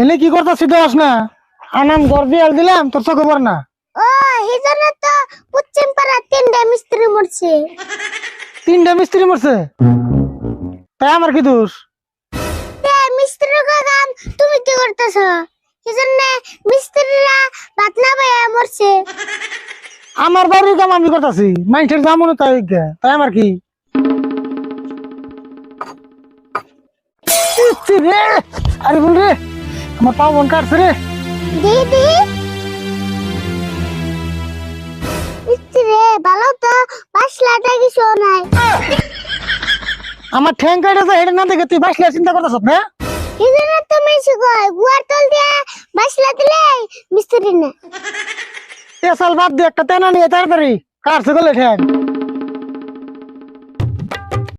এনে কি করতেছিস দোষ না আনাম ঘর দিয়ে দিলাম তোর চোখে পড় না। ও হিজনে তো পশ্চিম পাড়া তিনটা মিস্ত্রি মরছে। তিনটা মিস্ত্রি মরছে, তাই আমার কি দোষ? তে মিস্ত্রির কাম তুমি কি করতেছ? হিজনে মিস্ত্রিরা ভাত না পাইয়া মরছে। আমার বাড়ির কাম আমি করতেছি, মানুষের দাম মনে তাই তাই আমার কি? ইচ্ছি রে, আরে বল রে, আমার পাও মন কাটছে রে। দিদি মিস্ত্রি ভালো তো 5 লাখ কিছু নাই। আমার ঠ্যাং কাটেছে, এটা না দেখে তুই বাসলে চিন্তা করতেছ না? হিজনে তো মেশি কয় গুয়ার তল দিয়ে 5 লাখ দিলে মিস্ত্রি না। এ সাল বাদ দিয়ে একটা তেনা নিয়ে তাড়াতাড়ি কাটছে গেলে ঠ্যাং।